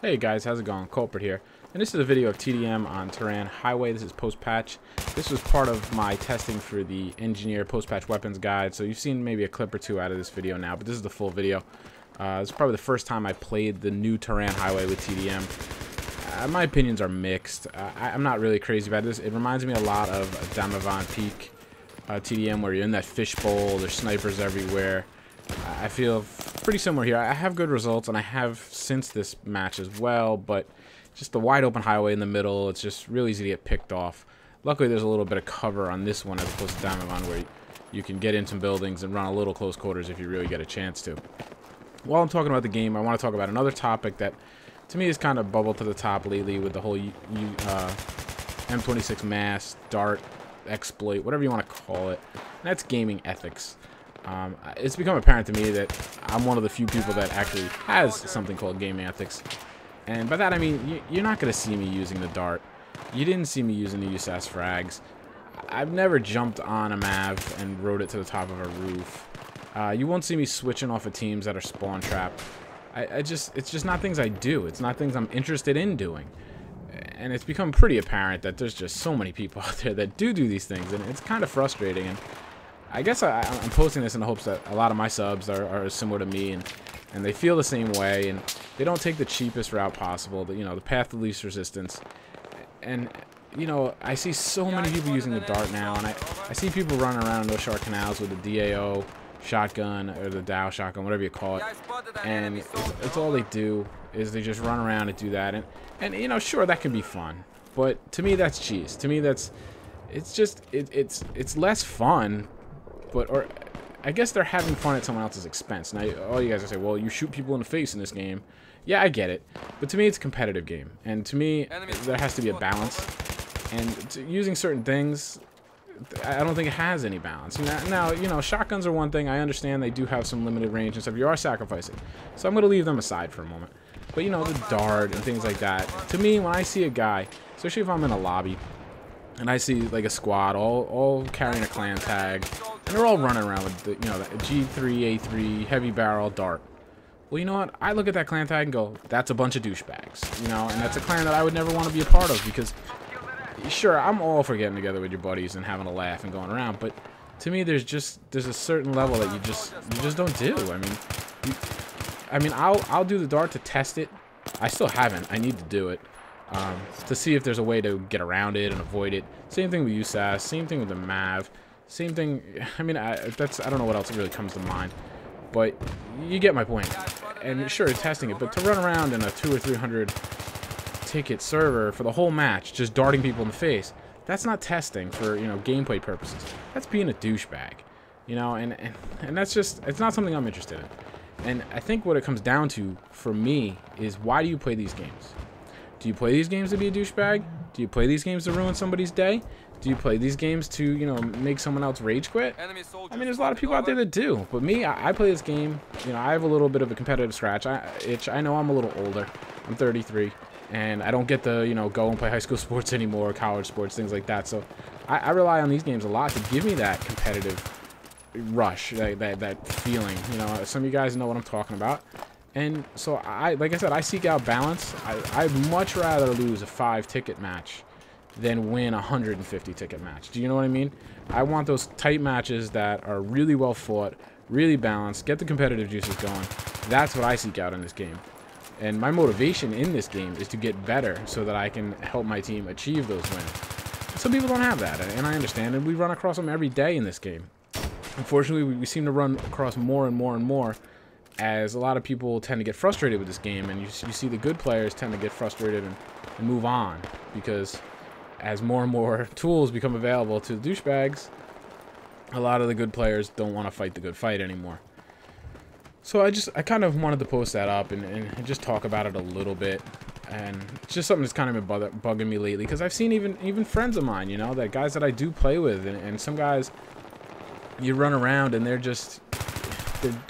Hey guys, how's it going? Culprit here. And this is a video of TDM on Turan Highway. This is post-patch. This was part of my testing for the engineer post-patch weapons guide. So you've seen maybe a clip or two out of this video now, but this is the full video. This is probably the first time I played the new Turan Highway with TDM. My opinions are mixed. I'm not really crazy about this. It reminds me a lot of Damavon Peak TDM, where you're in that fishbowl, there's snipers everywhere. I feel pretty similar here. I have good results, and I have since this match as well, but just the wide open highway in the middle, it's just really easy to get picked off. Luckily, there's a little bit of cover on this one as opposed to Damavon, where you can get into buildings and run a little close quarters if you really get a chance to. While I'm talking about the game, I want to talk about another topic that, to me, has kind of bubbled to the top lately with the whole M26 mass, dart, exploit, whatever you want to call it, and that's gaming ethics. It's become apparent to me that I'm one of the few people that actually has something called gaming ethics. And by that I mean, you're not going to see me using the dart. You didn't see me using the USAS frags. I've never jumped on a MAV and rode it to the top of a roof. You won't see me switching off of teams that are spawn trapped. It's just not things I do. It's not things I'm interested in doing. And it's become pretty apparent that there's just so many people out there that do these things, and it's kind of frustrating. And I guess I'm posting this in the hopes that a lot of my subs are similar to me, and they feel the same way, and they don't take the cheapest route possible, the path of least resistance. And I see so many people using the dart now, and I see people running around those short canals with the DAO shotgun or the Dow shotgun, whatever you call it, and it's all they do is they just run around and do that, and sure, that can be fun, but to me that's cheese. To me it's less fun. Or I guess they're having fun at someone else's expense. Now, all you guys are say, well, you shoot people in the face in this game. Yeah, I get it. But to me, it's a competitive game. And to me, there has to be a balance. And using certain things, I don't think it has any balance. Now, shotguns are one thing. I understand they do have some limited range and stuff. You are sacrificing. So I'm going to leave them aside for a moment. But, the dart and things like that. To me, when I see a guy, especially if I'm in a lobby, and I see like a squad all carrying a clan tag, and they're all running around with the, that G3A3 heavy barrel dart. Well, you know what? I look at that clan tag and go, that's a bunch of douchebags, and that's a clan that I would never want to be a part of, because sure, I'm all for getting together with your buddies and having a laugh and going around, but to me, there's a certain level that you just don't do. I mean, I'll do the dart to test it. I still haven't. I need to do it. To see if there's a way to get around it and avoid it. Same thing with USAS, same thing with the MAV, same thing. I mean, I don't know what else really comes to mind, but you get my point. And sure, testing it, but to run around in a 200 or 300 ticket server for the whole match, just darting people in the face, that's not testing for gameplay purposes. That's being a douchebag, and that's just, it's not something I'm interested in. And I think what it comes down to for me is, why do you play these games? Do you play these games to be a douchebag? Do you play these games to ruin somebody's day? Do you play these games to, make someone else rage quit? I mean, there's a lot of people out there that do. But me, I play this game, I have a little bit of a competitive scratch itch. I know I'm a little older. I'm 33. And I don't get to, go and play high school sports anymore, college sports, things like that. So I rely on these games a lot to give me that competitive rush, that feeling. Some of you guys know what I'm talking about. And so, like I said, I seek out balance. I'd much rather lose a 5-ticket match than win a 150-ticket match. Do you know what I mean? I want those tight matches that are really well fought, really balanced, get the competitive juices going. That's what I seek out in this game. And my motivation in this game is to get better so that I can help my team achieve those wins. Some people don't have that, and I understand, and we run across them every day in this game. Unfortunately, we seem to run across more and more and more, as a lot of people tend to get frustrated with this game, and you see the good players tend to get frustrated and move on, because as more and more tools become available to the douchebags, a lot of the good players don't want to fight the good fight anymore. So I kind of wanted to post that up and just talk about it a little bit, and it's just something that's kind of been bugging me lately, because I've seen even friends of mine, that guys that I do play with, and some guys, you run around and they're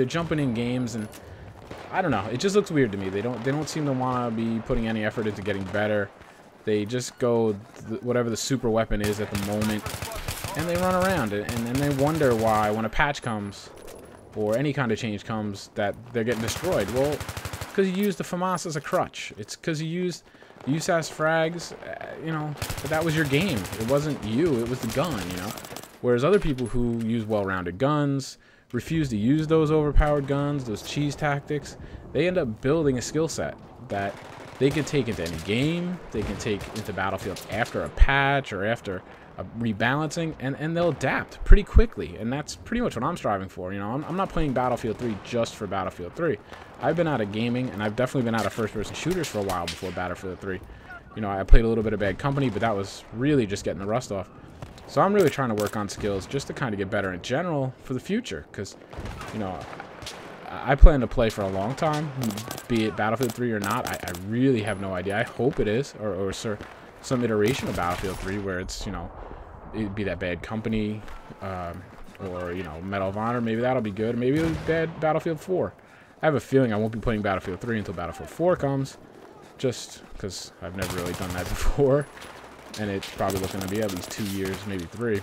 jumping in games, and I don't know, it just looks weird to me. They don't seem to want to be putting any effort into getting better. They just go whatever the super weapon is at the moment, and they run around, and then they wonder why when a patch comes or any kind of change comes that they're getting destroyed. Well, because you used the FAMAS as a crutch. It's because you used the USAS frags, you know, but that was your game. It wasn't you, it was the gun, you know. Whereas other people who use well-rounded guns, refuse to use those overpowered guns, those cheese tactics, they end up building a skill set that they can take into any game, they can take into Battlefield after a patch or after a rebalancing, and they'll adapt pretty quickly. And that's pretty much what I'm striving for. You know, I'm not playing Battlefield 3 just for Battlefield 3. I've been out of gaming, and I've definitely been out of first-person shooters for a while before Battlefield 3. You know, I played a little bit of Bad Company, but that was really just getting the rust off. So I'm really trying to work on skills just to kind of get better in general for the future, because, you know, I plan to play for a long time, be it Battlefield 3 or not. I really have no idea. I hope it is, or some iteration of Battlefield 3 where it's, you know, it'd be that Bad Company, or, you know, Medal of Honor. Maybe that'll be good. Maybe it'll be bad Battlefield 4. I have a feeling I won't be playing Battlefield 3 until Battlefield 4 comes, just because I've never really done that before, and it's probably looking to be at least 2 years, maybe 3.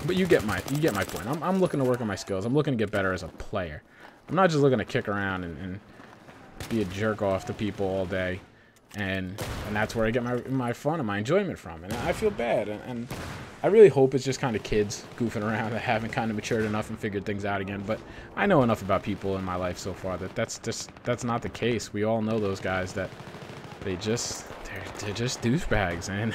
But you get my point. I'm looking to work on my skills. I'm looking to get better as a player. I'm not just looking to kick around and be a jerk off to people all day, and that's where I get my fun and my enjoyment from. And I feel bad, and I really hope it's just kind of kids goofing around that haven't kind of matured enough and figured things out again. But I know enough about people in my life so far that that's not the case. We all know those guys that they're just douchebags, and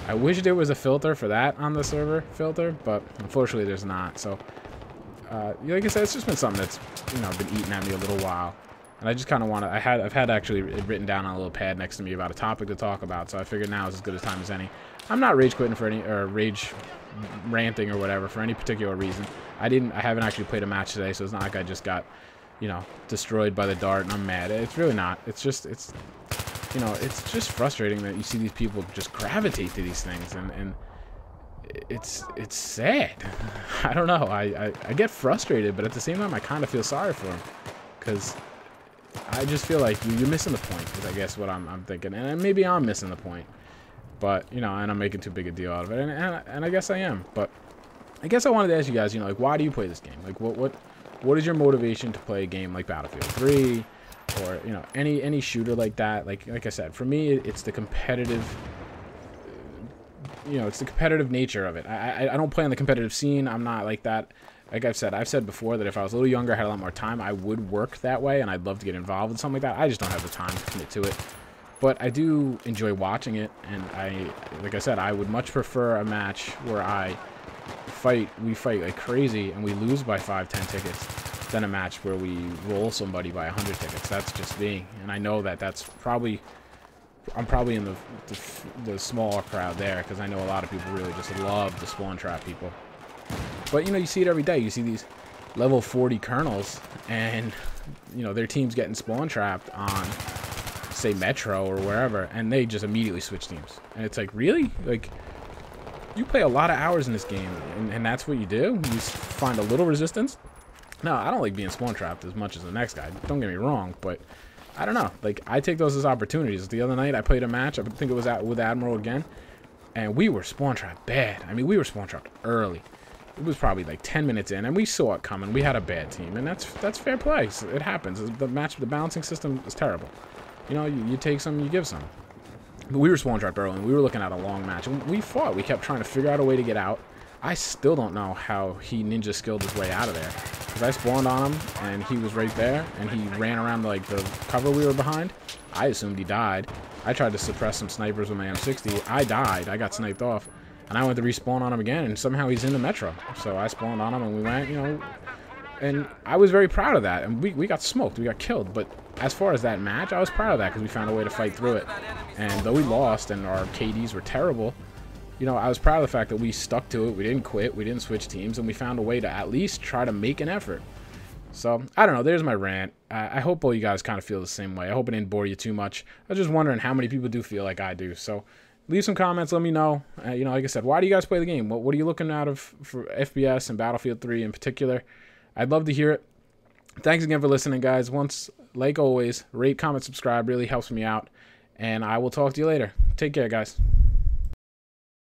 I wish there was a filter for that on the server filter, but unfortunately there's not. So like I said, it's just been something that's, you know, been eating at me a little while, and I just kind of want to. I've had actually written down on a little pad next to me about a topic to talk about, so I figured now is as good a time as any. I'm not rage quitting for any, or rage ranting or whatever for any particular reason. I haven't actually played a match today, so it's not like I just got, you know, destroyed by the dart and I'm mad. It's really not. It's just, you know, it's just frustrating that you see these people just gravitate to these things, and it's sad. I don't know. I get frustrated, but at the same time, I kind of feel sorry for them, because I just feel like you're missing the point, is I guess what I'm thinking. And maybe I'm missing the point, but, you know, and I'm making too big a deal out of it, and I guess I am. But I guess I wanted to ask you guys, you know, like, why do you play this game? Like, what is your motivation to play a game like Battlefield 3, or, you know, any shooter like that? Like I said, for me, it's the competitive, you know, it's the competitive nature of it. I don't play on the competitive scene. I'm not like that. Like I've said before that if I was a little younger, I had a lot more time, I would work that way, and I'd love to get involved with something like that. I just don't have the time to commit to it. But I do enjoy watching it, and like I said, I would much prefer a match where we fight like crazy and we lose by 5-10 tickets than a match where we roll somebody by 100 tickets. That's just me, and I know that I'm probably in the smaller crowd there, because I know a lot of people really just love the spawn trap people. But, you know, you see it every day. You see these level 40 colonels, and, you know, their team's getting spawn trapped on, say, Metro or wherever, and they just immediately switch teams. And it's like, really? Like, you play a lot of hours in this game, and that's what you do? You find a little resistance? No, I don't like being spawn trapped as much as the next guy. Don't get me wrong, but I don't know. Like, I take those as opportunities. The other night, I played a match. I think it was with Admiral again, and we were spawn trapped bad. I mean, we were spawn trapped early. It was probably like 10 minutes in, and we saw it coming. We had a bad team, and that's fair play. It happens. The balancing system is terrible. You know, you take some, you give some. But we were spawn trapped early, and we were looking at a long match. And we fought. We kept trying to figure out a way to get out. I still don't know how he ninja skilled his way out of there, because I spawned on him, and he was right there, and he ran around like the cover we were behind. I assumed he died. I tried to suppress some snipers with my M60. I died. I got sniped off. And I went to respawn on him again, and somehow he's in the Metro. So I spawned on him, and we went, you know, and I was very proud of that. And we got smoked. We got killed. But as far as that match, I was proud of that, because we found a way to fight through it. And though we lost and our KDs were terrible, you know, I was proud of the fact that we stuck to it. We didn't quit. We didn't switch teams, and we found a way to at least try to make an effort. So, I don't know. There's my rant. I hope all you guys kind of feel the same way. I hope it didn't bore you too much. I was just wondering how many people do feel like I do. So, leave some comments. Let me know. You know, like I said, why do you guys play the game? What are you looking out of for FPS and Battlefield 3 in particular? I'd love to hear it. Thanks again for listening, guys. Like always, rate, comment, subscribe. Really helps me out. And I will talk to you later. Take care, guys.